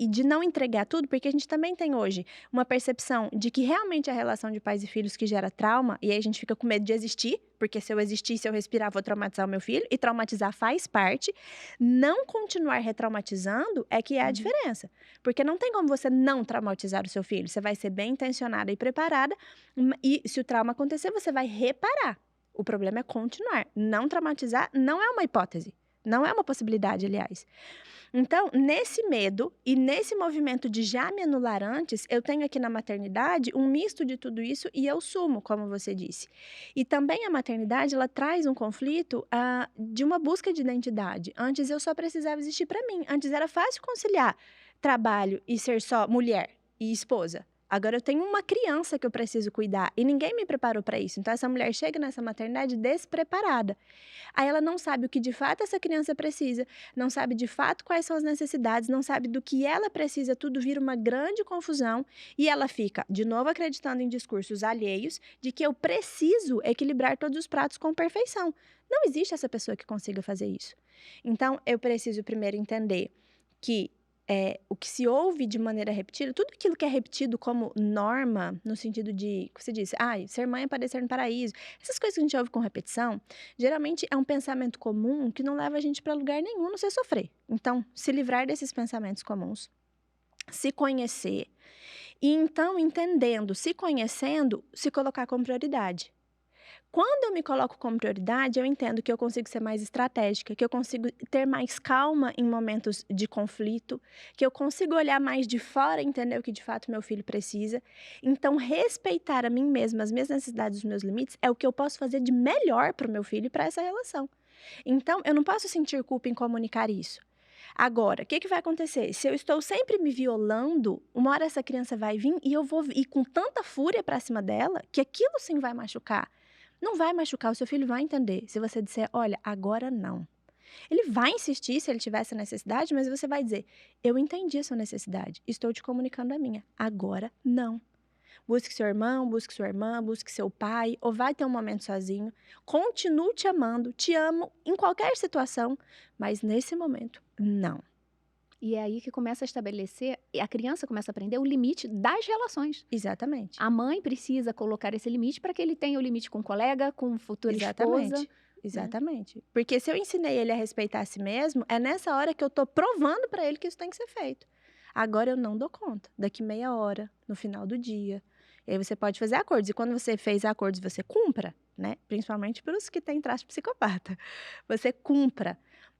de não entregar tudo, porque a gente também tem hoje uma percepção de que realmente é a relação de pais e filhos que gera trauma, e aí a gente fica com medo de existir, porque se eu existir, se eu respirar, vou traumatizar o meu filho, e traumatizar faz parte. Não continuar retraumatizando é que é a diferença, porque não tem como você não traumatizar o seu filho, você vai ser bem intencionada e preparada, e se o trauma acontecer, você vai reparar. O problema é continuar. Não traumatizar não é uma hipótese, não é uma possibilidade, aliás. Então, nesse medo e nesse movimento de já me anular antes, eu tenho aqui na maternidade um misto de tudo isso e eu sumo, como você disse. E também a maternidade, ela traz um conflito de uma busca de identidade. Antes eu só precisava existir para mim. Antes era fácil conciliar trabalho e ser só mulher e esposa. Agora eu tenho uma criança que eu preciso cuidar e ninguém me preparou para isso. Então essa mulher chega nessa maternidade despreparada. Aí ela não sabe o que de fato essa criança precisa, não sabe de fato quais são as necessidades, não sabe do que ela precisa, tudo vira uma grande confusão e ela fica, de novo, acreditando em discursos alheios de que eu preciso equilibrar todos os pratos com perfeição. Não existe essa pessoa que consiga fazer isso. Então eu preciso primeiro entender que o que se ouve de maneira repetida, tudo aquilo que é repetido como norma, no sentido de, que você disse, ser mãe é padecer no paraíso, essas coisas que a gente ouve com repetição, geralmente é um pensamento comum que não leva a gente para lugar nenhum, não sei sofrer. Então, se livrar desses pensamentos comuns, se conhecer, e então, entendendo, se conhecendo, se colocar como prioridade. Quando eu me coloco como prioridade, eu entendo que eu consigo ser mais estratégica, que eu consigo ter mais calma em momentos de conflito, que eu consigo olhar mais de fora e entender o que de fato meu filho precisa. Então, respeitar a mim mesma, as minhas necessidades, os meus limites, é o que eu posso fazer de melhor para o meu filho e para essa relação. Então, eu não posso sentir culpa em comunicar isso. Agora, o que vai acontecer? Se eu estou sempre me violando, uma hora essa criança vai vir e eu vou ir com tanta fúria para cima dela que aquilo sim vai machucar. Não vai machucar, o seu filho vai entender. Se você disser, olha, agora não. Ele vai insistir se ele tiver essa necessidade, mas você vai dizer, eu entendi a sua necessidade, estou te comunicando a minha. Agora não. Busque seu irmão, busque sua irmã, busque seu pai, ou vai ter um momento sozinho. Continuo te amando, te amo em qualquer situação, mas nesse momento, não. E é aí que começa a estabelecer, a criança começa a aprender o limite das relações. Exatamente. A mãe precisa colocar esse limite para que ele tenha o limite com o colega, com futura esposa. Exatamente. Porque se eu ensinei ele a respeitar a si mesmo, é nessa hora que eu tô provando para ele que isso tem que ser feito. Agora eu não dou conta. Daqui meia hora, no final do dia. E aí você pode fazer acordos. E quando você fez acordos, você cumpra, né? Principalmente para os que têm traço psicopata. Você cumpra.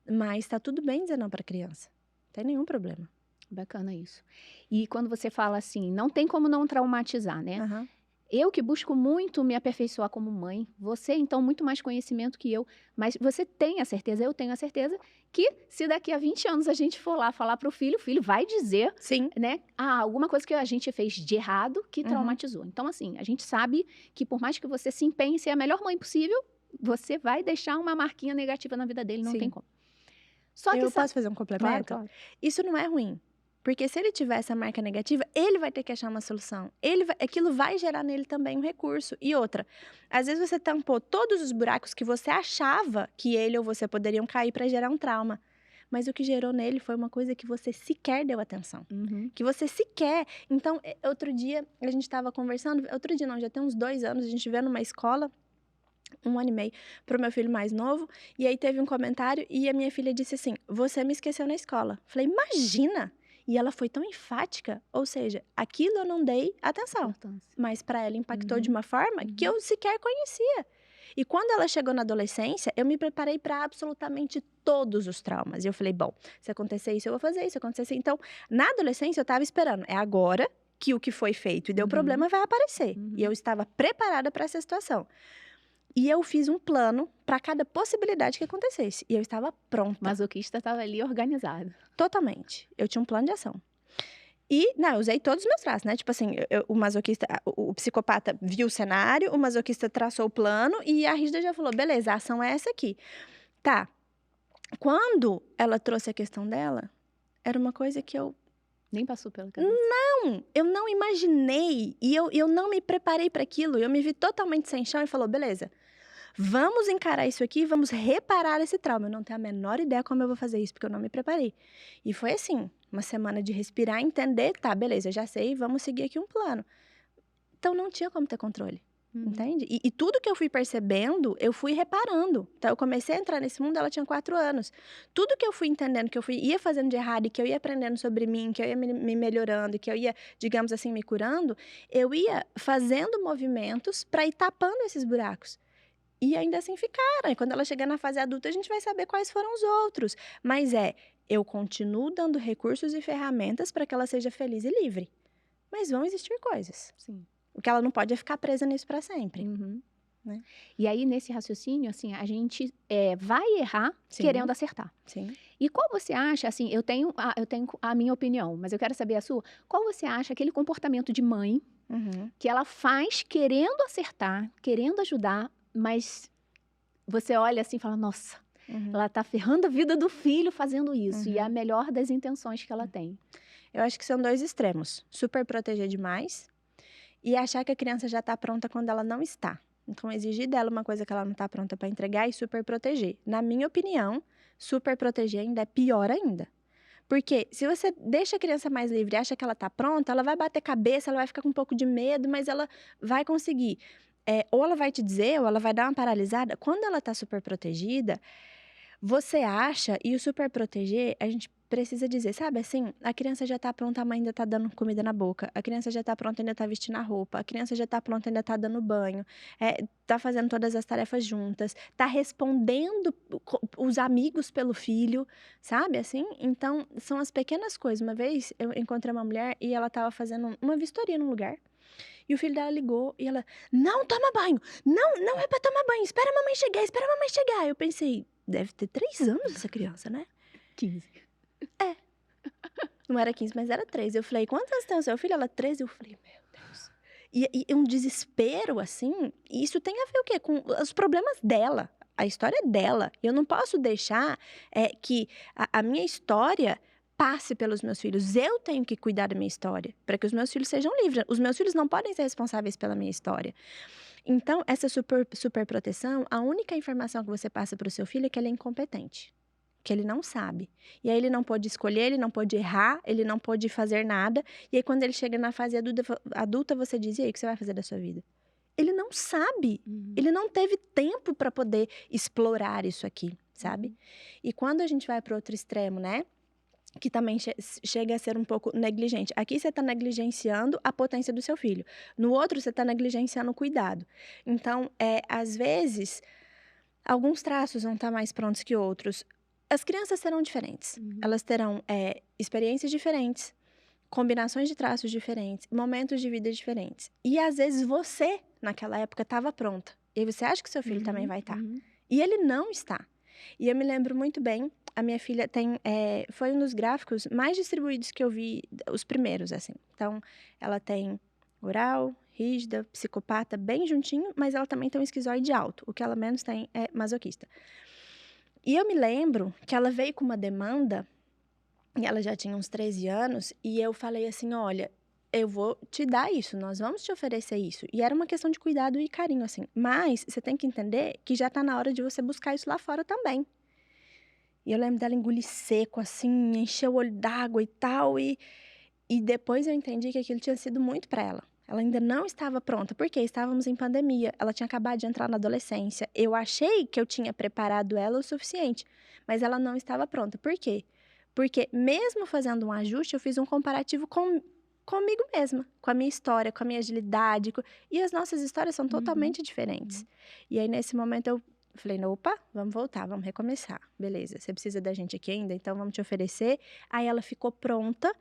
Mas tá tudo bem dizer não para criança. Não tem nenhum problema. Bacana isso. E quando você fala assim, não tem como não traumatizar, né? Uhum. Eu que busco muito me aperfeiçoar como mãe, você então muito mais conhecimento que eu, mas você tem a certeza, eu tenho a certeza, que se daqui a 20 anos a gente for lá falar para o filho vai dizer, Sim. né, alguma coisa que a gente fez de errado que traumatizou. Então assim, a gente sabe que por mais que você se empenhe em ser a melhor mãe possível, você vai deixar uma marquinha negativa na vida dele, não Sim. tem como. Só que eu posso fazer um complemento? Claro. Isso não é ruim. Porque se ele tiver essa marca negativa, ele vai ter que achar uma solução. Aquilo vai gerar nele também um recurso. E outra, às vezes você tampou todos os buracos que você achava que ele ou você poderiam cair para gerar um trauma. Mas o que gerou nele foi uma coisa que você sequer deu atenção. Que você sequer... Então, outro dia, a gente estava conversando... Outro dia não, já tem uns 2 anos, a gente veio numa escola... 1 ano e meio, pro meu filho mais novo, e aí teve um comentário, e a minha filha disse assim, você me esqueceu na escola. Falei, imagina! E ela foi tão enfática, ou seja, aquilo eu não dei atenção, mas para ela impactou de uma forma que eu sequer conhecia. E quando ela chegou na adolescência, eu me preparei para absolutamente todos os traumas. E eu falei, bom, se acontecer isso, eu vou fazer isso, se acontecer isso. Então, na adolescência, eu estava esperando. É agora que o que foi feito e deu problema vai aparecer. E eu estava preparada para essa situação. E eu fiz um plano para cada possibilidade que acontecesse. E eu estava pronta. O masoquista estava ali organizado. Totalmente. Eu tinha um plano de ação. E, não, eu usei todos os meus traços, né? Tipo assim, o masoquista, o psicopata viu o cenário, o masoquista traçou o plano e a rígida já falou, beleza, a ação é essa aqui. Tá. Quando ela trouxe a questão dela, era uma coisa que eu... Nem passou pela cabeça. Não, eu não imaginei e eu não me preparei para aquilo. Eu me vi totalmente sem chão e falou, beleza, vamos encarar isso aqui, vamos reparar esse trauma. Eu não tenho a menor ideia como eu vou fazer isso, porque eu não me preparei. E foi assim, uma semana de respirar, entender, tá, beleza, já sei, vamos seguir aqui um plano. Então não tinha como ter controle. Entende? E tudo que eu fui percebendo, eu fui reparando. Então, eu comecei a entrar nesse mundo, ela tinha 4 anos. Tudo que eu fui entendendo, que eu ia fazendo de errado, e que eu ia aprendendo sobre mim, que eu ia me melhorando, e que eu ia, digamos assim, me curando, eu ia fazendo movimentos para ir tapando esses buracos. E ainda assim ficaram. E quando ela chegar na fase adulta, a gente vai saber quais foram os outros. Mas eu continuo dando recursos e ferramentas para que ela seja feliz e livre. Mas vão existir coisas. Sim. O que ela não pode é ficar presa nisso para sempre. Né? E aí, nesse raciocínio, assim, a gente vai errar Sim. querendo acertar. Sim. E qual você acha, assim, eu tenho a minha opinião, mas eu quero saber a sua. Qual você acha aquele comportamento de mãe que ela faz querendo acertar, querendo ajudar, mas você olha assim e fala, nossa, ela tá ferrando a vida do filho fazendo isso. E é a melhor das intenções que ela tem. Eu acho que são 2 extremos. Super proteger demais e achar que a criança já está pronta quando ela não está. Então, exigir dela uma coisa que ela não está pronta para entregar e super proteger. Na minha opinião, super proteger ainda é pior ainda. Porque se você deixa a criança mais livre e acha que ela está pronta, ela vai bater cabeça, ela vai ficar com um pouco de medo, mas ela vai conseguir. Ou ela vai te dizer, ou ela vai dar uma paralisada. Quando ela está super protegida, você acha, e o super proteger, a gente precisa dizer, sabe assim, a criança já tá pronta, a mãe ainda tá dando comida na boca, a criança já tá pronta, ainda tá vestindo a roupa, a criança já tá pronta, ainda tá dando banho, tá fazendo todas as tarefas juntas, tá respondendo os amigos pelo filho, sabe assim? Então, são as pequenas coisas. Uma vez, eu encontrei uma mulher e ela tava fazendo uma vistoria num lugar, e o filho dela ligou e ela, não toma banho, não é pra tomar banho, espera a mamãe chegar. Eu pensei, deve ter 3 anos essa criança, né? 15. Não era 15, mas era 3. Eu falei, quantos anos tem o seu filho? Ela, 13. Eu falei, meu Deus. E um desespero, assim, e isso tem a ver o quê? Com os problemas dela. A história é dela. Eu não posso deixar que a minha história passe pelos meus filhos. Eu tenho que cuidar da minha história, para que os meus filhos sejam livres. Os meus filhos não podem ser responsáveis pela minha história. Então, essa super proteção, a única informação que você passa para o seu filho é que ele é incompetente, que ele não sabe. E aí ele não pode escolher, ele não pode errar, ele não pode fazer nada. E aí quando ele chega na fase adulta você diz, e aí, o que você vai fazer da sua vida? Ele não sabe, ele não teve tempo para poder explorar isso aqui, sabe? E quando a gente vai para outro extremo, né? Que também chega a ser um pouco negligente. Aqui você está negligenciando a potência do seu filho. No outro, você está negligenciando o cuidado. Então, às vezes, alguns traços vão estar mais prontos que outros. As crianças serão diferentes. Elas terão experiências diferentes, combinações de traços diferentes, momentos de vida diferentes. E, às vezes, você, naquela época, estava pronta. E aí você acha que seu filho também vai estar. E ele não está. E eu me lembro muito bem, a minha filha foi um dos gráficos mais distribuídos que eu vi, os primeiros, assim. Então, ela tem oral, rígida, psicopata, bem juntinho, mas ela também tem um esquizoide alto. O que ela menos tem é masoquista. E eu me lembro que ela veio com uma demanda, e ela já tinha uns 13 anos, e eu falei assim, olha, eu vou te dar isso, nós vamos te oferecer isso. E era uma questão de cuidado e carinho, assim. Mas você tem que entender que já tá na hora de você buscar isso lá fora também. E eu lembro dela engolir seco, assim, encher o olho d'água e tal. E depois eu entendi que aquilo tinha sido muito para ela. Ela ainda não estava pronta, porque estávamos em pandemia. Ela tinha acabado de entrar na adolescência. Eu achei que eu tinha preparado ela o suficiente, mas ela não estava pronta. Por quê? Porque mesmo fazendo um ajuste, eu fiz um comparativo com comigo mesma, com a minha história, com a minha agilidade. E as nossas histórias são totalmente diferentes. E aí, nesse momento, eu falei, opa, vamos voltar, vamos recomeçar. Beleza, você precisa da gente aqui ainda, então vamos te oferecer. Aí ela ficou pronta.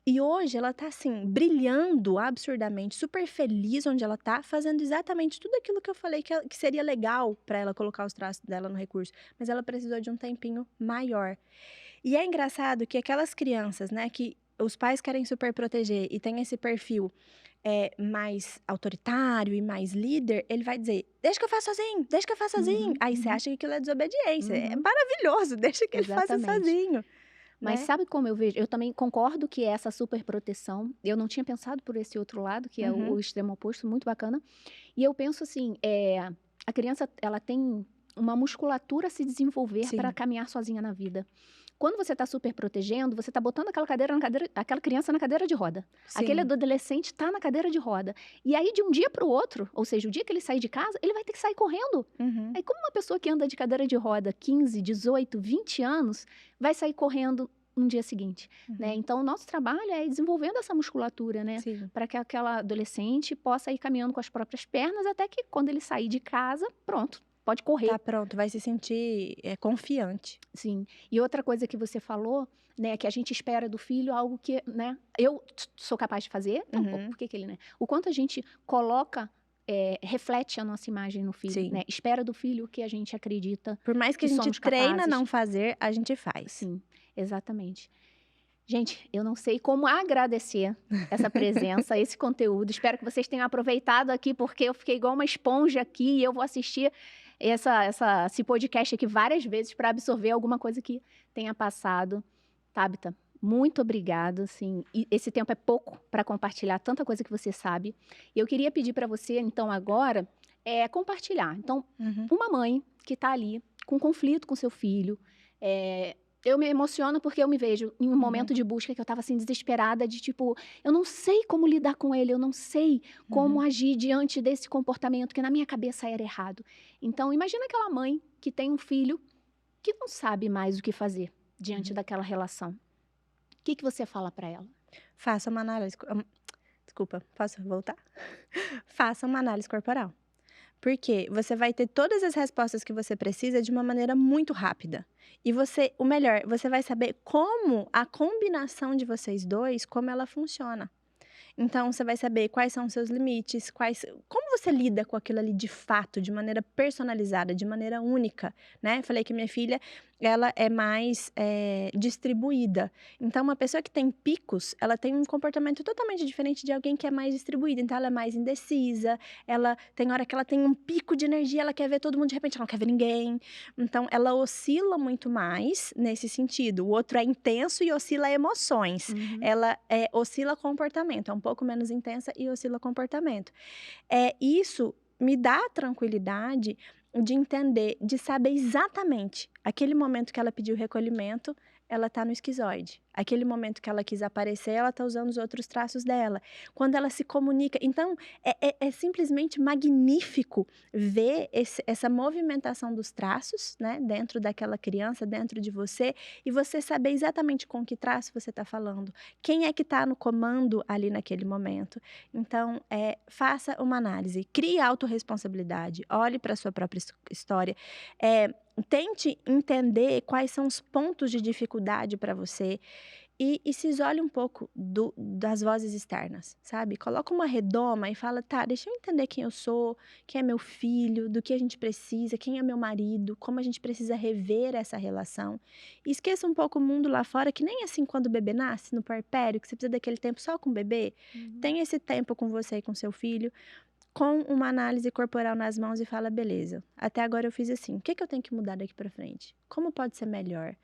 E hoje ela tá assim, brilhando absurdamente, super feliz onde ela tá, fazendo exatamente tudo aquilo que eu falei que seria legal para ela colocar os traços dela no recurso. Mas ela precisou de um tempinho maior. E é engraçado que aquelas crianças, né, que os pais querem super proteger e tem esse perfil mais autoritário e mais líder, ele vai dizer, deixa que eu faço sozinho, deixa que eu faço sozinho. Aí você acha que aquilo é desobediência. É maravilhoso, deixa que ele faça sozinho. Mas né? sabe como eu vejo? Eu também concordo que é essa superproteção. Eu não tinha pensado por esse outro lado, que é o extremo oposto, muito bacana. E eu penso assim, a criança, ela tem uma musculatura a se desenvolver para Sim. caminhar sozinha na vida. Quando você está super protegendo, você está botando aquela criança na cadeira de roda. Sim. Aquele adolescente está na cadeira de roda. E aí, de um dia para o outro, ou seja, o dia que ele sair de casa, ele vai ter que sair correndo. Aí, como uma pessoa que anda de cadeira de roda 15, 18, 20 anos, vai sair correndo no dia seguinte, né? Então, o nosso trabalho é ir desenvolvendo essa musculatura, né? Para que aquela adolescente possa ir caminhando com as próprias pernas, até que quando ele sair de casa, pronto, pode correr. Tá pronto, vai se sentir confiante. Sim. E outra coisa que você falou, né, que a gente espera do filho algo que, né, eu sou capaz de fazer, então, por que ele, né? O quanto a gente coloca, reflete a nossa imagem no filho, Sim. né? Espera do filho o que a gente acredita. Por mais que a gente somos treina capazes. não fazer, a gente faz. Sim, exatamente. Gente, eu não sei como agradecer essa presença, esse conteúdo. Espero que vocês tenham aproveitado aqui, porque eu fiquei igual uma esponja aqui e eu vou assistir esse podcast aqui várias vezes para absorver alguma coisa que tenha passado. Tabita, muito obrigada. Assim, e esse tempo é pouco para compartilhar tanta coisa que você sabe. E eu queria pedir para você, então, agora, compartilhar. Então, uma mãe que está ali com conflito com seu filho, eu me emociono porque eu me vejo em um momento de busca que eu estava assim, desesperada, de tipo, eu não sei como lidar com ele, eu não sei como agir diante desse comportamento que na minha cabeça era errado. Então, imagina aquela mãe que tem um filho que não sabe mais o que fazer diante daquela relação. O que você fala para ela? Faça uma análise... Desculpa, posso voltar? Faça uma análise corporal. Porque você vai ter todas as respostas que você precisa de uma maneira muito rápida. E o melhor, você vai saber como a combinação de vocês dois, como ela funciona. Então, você vai saber quais são os seus limites, como você lida com aquilo ali de fato, de maneira personalizada, de maneira única, né? Falei que minha filha, ela é mais distribuída. Então, uma pessoa que tem picos, ela tem um comportamento totalmente diferente de alguém que é mais distribuída. Então, ela é mais indecisa, ela tem hora que ela tem um pico de energia, ela quer ver todo mundo, de repente ela não quer ver ninguém. Então, ela oscila muito mais nesse sentido. O outro é intenso e oscila emoções. Ela oscila comportamento, é um pouco menos intensa e oscila comportamento. Isso me dá tranquilidade de entender, de saber exatamente aquele momento que ela pediu recolhimento, ela tá no esquizoide. Aquele momento que ela quis aparecer, ela tá usando os outros traços dela. Quando ela se comunica... Então, é simplesmente magnífico ver essa movimentação dos traços, né? Dentro daquela criança, dentro de você. E você saber exatamente com que traço você tá falando. Quem é que tá no comando ali naquele momento. Então, faça uma análise. Crie autorresponsabilidade. Olhe para a sua própria história. Tente entender quais são os pontos de dificuldade para você e se isole um pouco das vozes externas, sabe? Coloca uma redoma e fala, tá, deixa eu entender quem eu sou, quem é meu filho, do que a gente precisa, quem é meu marido, como a gente precisa rever essa relação. E esqueça um pouco o mundo lá fora, que nem assim quando o bebê nasce, no puerpério, que você precisa daquele tempo só com o bebê. Tem esse tempo com você e com seu filho, com uma análise corporal nas mãos e fala, beleza, até agora eu fiz assim, o que eu tenho que mudar daqui para frente? Como pode ser melhor?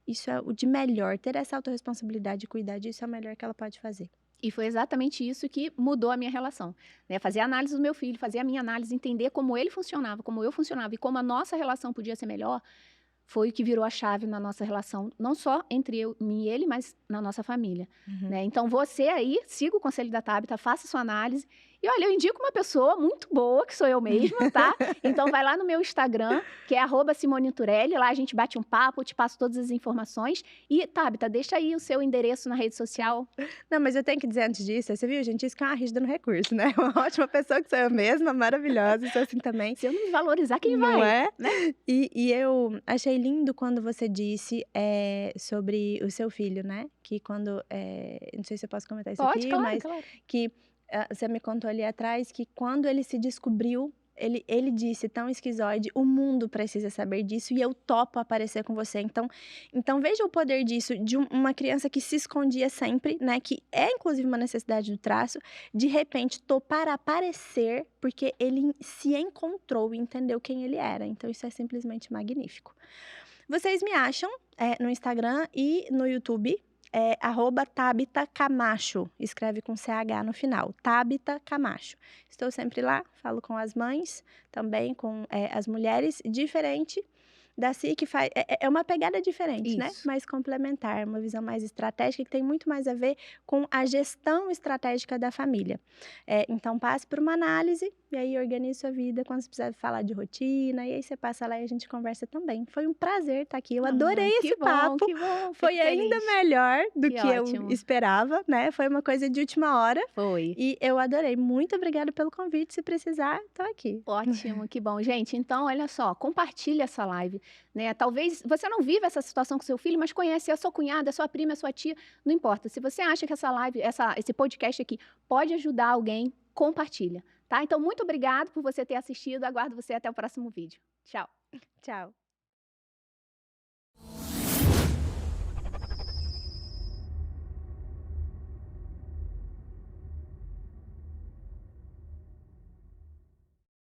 Isso é o de melhor, ter essa autorresponsabilidade e cuidar disso é o melhor que ela pode fazer. E foi exatamente isso que mudou a minha relação, né? Fazer a análise do meu filho, fazer a minha análise, entender como ele funcionava, como eu funcionava e como a nossa relação podia ser melhor, foi o que virou a chave na nossa relação, não só entre mim e ele, mas na nossa família, né? Então, você aí, siga o conselho da Tabita, faça sua análise E olha, eu indico uma pessoa muito boa, que sou eu mesma, tá? Então vai lá no meu Instagram, que é @SimoneTurelli, lá a gente bate um papo, te passo todas as informações. E, Tabita, deixa aí o seu endereço na rede social. Não, mas eu tenho que dizer antes disso, você viu, gente, isso que é uma rígida no recurso, né? Uma ótima pessoa que sou eu mesma, maravilhosa, sou assim também. Se eu não me valorizar, quem Não vai? é? E eu achei lindo quando você disse sobre o seu filho, né? Que quando. Não sei se eu posso comentar isso Pode, aqui, claro, mas claro. que você me contou ali atrás que quando ele se descobriu, ele disse tão esquizoide, o mundo precisa saber disso e eu topo aparecer com você. Então veja o poder disso, de uma criança que se escondia sempre, né? Que é inclusive uma necessidade do traço, de repente topar aparecer porque ele se encontrou e entendeu quem ele era. Então isso é simplesmente magnífico. Vocês me acham no Instagram e no YouTube, @Tabita Camacho, escreve com CH no final, Tabita Camacho. Estou sempre lá, falo com as mães, também com as mulheres, diferente da Si, que faz, é uma pegada diferente, né? Isso. Mais complementar, uma visão mais estratégica, que tem muito mais a ver com a gestão estratégica da família. Então, passe por uma análise e aí organize sua vida quando você precisar falar de rotina, e aí você passa lá e a gente conversa também. Foi um prazer estar aqui, eu adorei esse papo. Que bom, Foi fico ainda feliz. melhor do Que que eu ótimo. esperava, né? Foi uma coisa de última hora Foi. e eu adorei. Muito obrigada pelo convite. Se precisar, tô aqui. Ótimo, que bom. Gente, então, olha só, compartilha essa live, né? Talvez você não viva essa situação com seu filho, mas conhece a sua cunhada, a sua prima, a sua tia, não importa. Se você acha que essa live, esse podcast aqui pode ajudar alguém, compartilha, tá? Então, muito obrigado por você ter assistido. Aguardo você até o próximo vídeo. Tchau. Tchau.